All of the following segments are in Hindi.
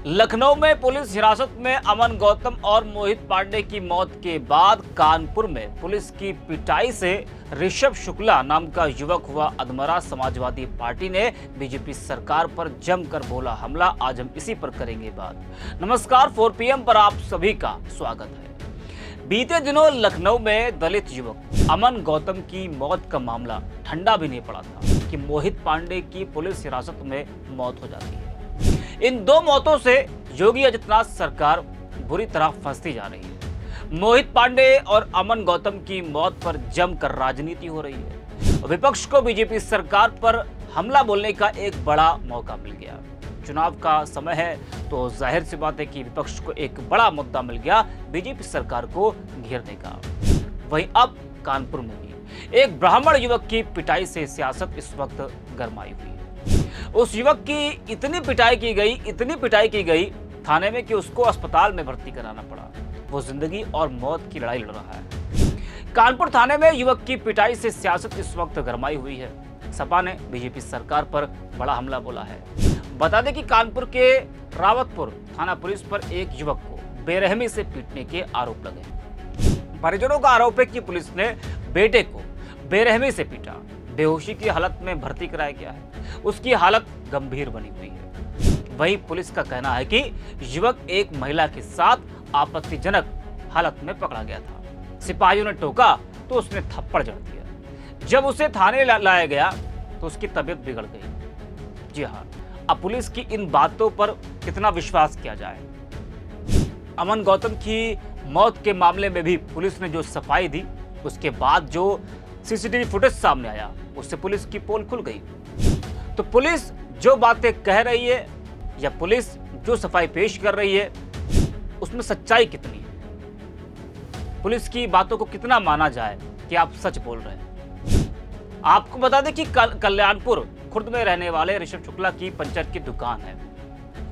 लखनऊ में पुलिस हिरासत में अमन गौतम और मोहित पांडे की मौत के बाद कानपुर में पुलिस की पिटाई से ऋषभ शुक्ला नाम का युवक हुआ अधमरा। समाजवादी पार्टी ने बीजेपी सरकार पर जमकर बोला हमला। आज हम इसी पर करेंगे बात। नमस्कार, 4 PM पर आप सभी का स्वागत है। बीते दिनों लखनऊ में दलित युवक अमन गौतम की मौत का मामला ठंडा भी नहीं पड़ा था कि मोहित पांडे की पुलिस हिरासत में मौत हो जाती है। इन दो मौतों से योगी आदित्यनाथ सरकार बुरी तरह फंसती जा रही है। मोहित पांडे और अमन गौतम की मौत पर जमकर राजनीति हो रही है। विपक्ष को बीजेपी सरकार पर हमला बोलने का एक बड़ा मौका मिल गया। चुनाव का समय है तो जाहिर सी बात है कि विपक्ष को एक बड़ा मुद्दा मिल गया बीजेपी सरकार को घेरने का। वहीं अब कानपुर में भी एक ब्राह्मण युवक की पिटाई से सियासत इस वक्त गरमाई हुई है। उस युवक की इतनी पिटाई की गई थाने में कि उसको अस्पताल में भर्ती कराना पड़ा। वो जिंदगी और मौत की लड़ाई लड़ रहा है। कानपुर थाने में युवक की पिटाई से सियासत इस वक्त गरमाई हुई है। सपा ने बीजेपी सरकार पर बड़ा हमला बोला है। बता दें कि कानपुर के रावतपुर थाना पुलिस पर एक युवक को बेरहमी से पीटने के आरोप लगे। परिजनों का आरोप है कि पुलिस ने बेटे को बेरहमी से पीटा। बेहोशी की हालत में भर्ती कराया गया है। उसकी हालत गंभीर बनी हुई है। वहीं पुलिस का कहना है कि युवक एक महिला के साथ आपत्तिजनक हालत में पकड़ा गया था। सिपाहियों ने टोका तो उसने थप्पड़ जड़ दिया। जब उसे थाने लाया गया तो उसकी तबीयत बिगड़ गई। जी हाँ, अब पुलिस की इन बातों पर कितना विश्वास किया जाए। अमन गौतम की मौत के मामले में भी पुलिस ने जो सफाई दी, उसके बाद जो सीसीटीवी फुटेज सामने आया, उससे पुलिस की पोल खुल गई। तो पुलिस जो बातें कह रही है या पुलिस जो सफाई पेश कर रही है, उसमें सच्चाई कितनी है? पुलिस की बातों को कितना माना जाए कि आप सच बोल रहे हैं? आपको बता दें कि कल्याणपुर खुर्द में रहने वाले ऋषभ शुक्ला की पंचर की दुकान है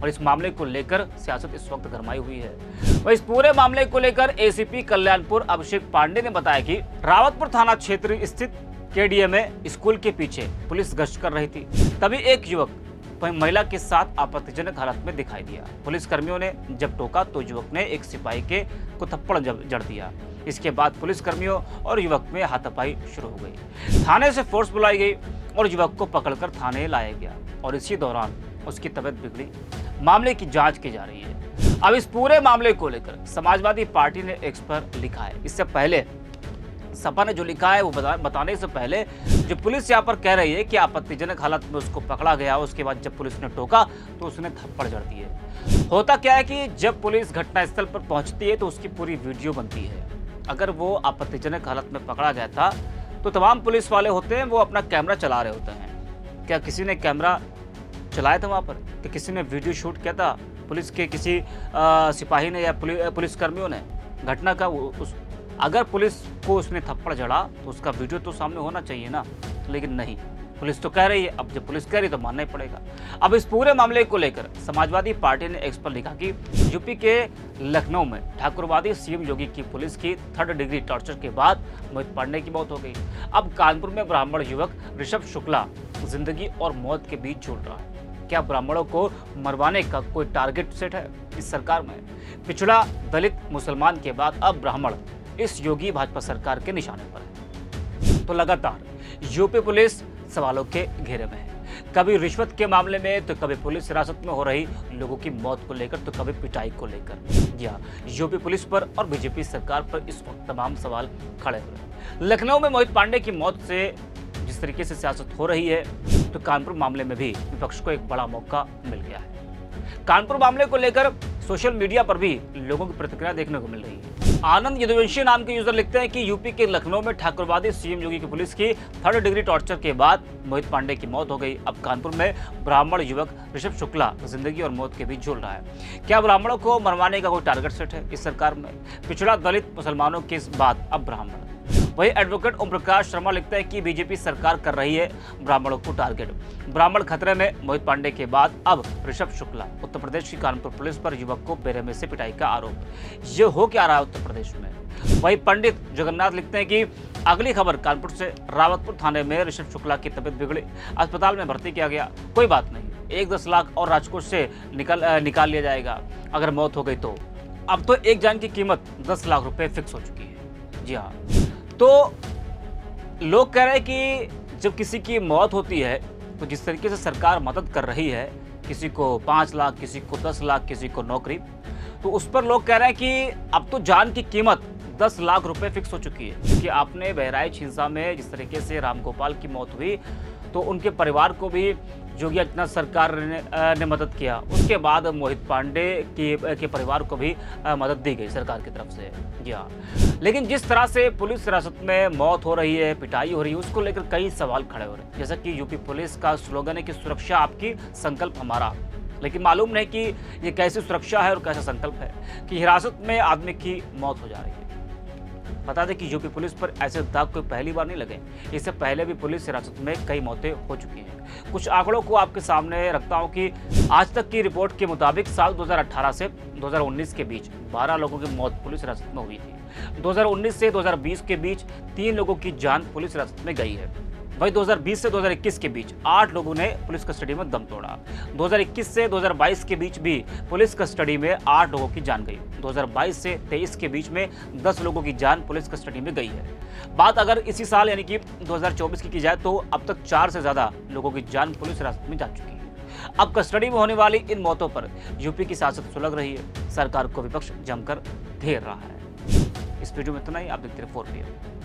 और इस मामले को लेकर सियासत इस वक्त गरमाई हुई है। वह इस पूरे मामले को लेकर एसीपी कल्याणपुर अभिषेक पांडे ने बताया कि रावतपुर थाना क्षेत्र स्थित केडीएमए स्कूल के पीछे पुलिस गश्त कर रही थी। तभी एक युवक महिला के साथ आपत्तिजनक हालत में दिखाई दिया। पुलिस कर्मियों ने जब टोका तो युवक ने एक सिपाही को थप्पड़ जड़ दिया। इसके बाद पुलिस कर्मियों और युवक में हाथापाई शुरू हो गई। थाने से फोर्स बुलाई गई और युवक को पकड़कर थाने लाया गया और इसी दौरान उसकी तबीयत बिगड़ी। मामले की जांच की जा रही है। अब इस पूरे मामले को लेकर समाजवादी पार्टी ने एक्स पर लिखा है। इससे पहले सपा ने जो लिखा है वो बताने से पहले जो पुलिस यहाँ पर कह रही है कि आपत्तिजनक हालत में उसको पकड़ा गया, उसके बाद जब पुलिस ने टोका तो उसने थप्पड़ जड़ दिए। होता क्या है कि जब पुलिस घटनास्थल पर पहुंचती है तो उसकी पूरी वीडियो बनती है। अगर वो आपत्तिजनक हालत में पकड़ा गया था तो तमाम पुलिस वाले होते हैं वो अपना कैमरा चला रहे होते हैं। क्या किसी ने कैमरा चलाया था वहाँ पर? कि किसी ने वीडियो शूट किया था पुलिस के किसी सिपाही ने या पुलिस कर्मियों ने? घटना का अगर पुलिस को उसने थप्पड़ जड़ा तो उसका वीडियो तो सामने होना चाहिए ना, लेकिन नहीं। पुलिस तो कह रही है, अब जब पुलिस कह रही है तो मानना ही पड़ेगा। अब इस पूरे मामले को लेकर समाजवादी पार्टी ने एक्स पर लिखा कि यूपी के लखनऊ में ठाकुरवादी सीएम योगी की पुलिस की 3rd डिग्री टॉर्चर के बाद मोहित पांडे की मौत हो गई। अब कानपुर में ब्राह्मण युवक ऋषभ शुक्ला जिंदगी और मौत के बीच झूल रहा है। क्या ब्राह्मणों को मरवाने का कोई टारगेट सेट है इस सरकार में? पिछड़ा दलित मुसलमान के बाद अब ब्राह्मण इस योगी भाजपा सरकार के निशाने पर है। तो लगातार यूपी पुलिस सवालों के घेरे में है। कभी रिश्वत के मामले में तो कभी पुलिस हिरासत में हो रही लोगों की मौत को लेकर तो कभी पिटाई को लेकर। जी हाँ, यूपी पुलिस पर और बीजेपी सरकार पर इस वक्त तमाम सवाल खड़े हुए हैं। लखनऊ में मोहित पांडे की मौत से जिस तरीके से सियासत हो रही है तो कानपुर मामले में भी विपक्ष को एक बड़ा मौका मिल गया है। कानपुर मामले को लेकर सोशल मीडिया पर भी लोगों की प्रतिक्रिया देखने को मिल रही है। आनंद यदुवंशी नाम के यूजर लिखते हैं कि यूपी के लखनऊ में ठाकुरवादी सीएम योगी की पुलिस की 3rd डिग्री टॉर्चर के बाद मोहित पांडे की मौत हो गई। अब कानपुर में ब्राह्मण युवक ऋषभ शुक्ला जिंदगी और मौत के बीच झूल रहा है। क्या ब्राह्मणों को मरवाने का कोई टारगेट सेट है इस सरकार में? पिछड़ा दलित मुसलमानों के बाद अब ब्राह्मण। वही एडवोकेट ओम प्रकाश शर्मा लिखते हैं कि बीजेपी सरकार कर रही है ब्राह्मणों को टारगेट। ब्राह्मण खतरे में, मोहित पांडे के बाद अब ऋषभ शुक्ला। उत्तर प्रदेश की कानपुर पुलिस पर युवक को बेरहमी से पिटाई का आरोप। ये हो क्या रहा है उत्तर प्रदेश में? वही पंडित जगन्नाथ लिखते हैं कि अगली खबर कानपुर से, रावतपुर थाने में ऋषभ शुक्ला की तबीयत बिगड़ी, अस्पताल में भर्ती किया गया। कोई बात नहीं, एक 10 लाख और राजकोष से निकाल लिया जाएगा अगर मौत हो गई तो। अब तो एक जान की कीमत 10 लाख रुपए फिक्स हो चुकी है। जी हाँ, तो लोग कह रहे हैं कि जब किसी की मौत होती है तो जिस तरीके से सरकार मदद कर रही है, किसी को 5 लाख, किसी को 10 लाख, किसी को नौकरी, तो उस पर लोग कह रहे हैं कि अब तो जान की कीमत 10 लाख रुपए फिक्स हो चुकी है। क्योंकि आपने बहराइच हिंसा में जिस तरीके से रामगोपाल की मौत हुई तो उनके परिवार को भी योगी आदित्यनाथ सरकार ने मदद किया। उसके बाद मोहित पांडे के परिवार को भी मदद दी गई सरकार की तरफ से। जी हाँ, लेकिन जिस तरह से पुलिस हिरासत में मौत हो रही है, पिटाई हो रही है, उसको लेकर कई सवाल खड़े हो रहे हैं। जैसा कि यूपी पुलिस का स्लोगन है कि सुरक्षा आपकी, संकल्प हमारा। लेकिन मालूम नहीं कि ये कैसी सुरक्षा है और कैसा संकल्प है कि हिरासत में आदमी की मौत हो जा रही है। बता दें कि यूपी पुलिस पर ऐसे दाग कोई पहली बार नहीं लगे। इससे पहले भी पुलिस हिरासत में कई मौतें हो चुकी हैं। कुछ आंकड़ों को आपके सामने रखता हूं कि आज तक की रिपोर्ट के मुताबिक साल 2018 से 2019 के बीच 12 लोगों की मौत पुलिस हिरासत में हुई थी। 2019 से 2020 के बीच 3 लोगों की जान पुलिस हिरासत में गई है। वहीं 2020 से 2021 के बीच 8 लोगों ने पुलिस कस्टडी में दम तोड़ा। 2021 से 2022 के बीच भी पुलिस कस्टडी में 8 लोगों की जान गई। 2022 से 23 के बीच में 10 लोगों की जान पुलिस कस्टडी में गई है। बात अगर इसी साल यानी कि 2024 की जाए तो अब तक 4 से ज्यादा लोगों की जान पुलिस हिरासत में जा चुकी है। अब कस्टडी में होने वाली इन मौतों पर यूपी की सियासत सुलग रही है। सरकार को विपक्ष जमकर घेर रहा है। इस वीडियो में इतना ही। आप देखते रहिए 4PM।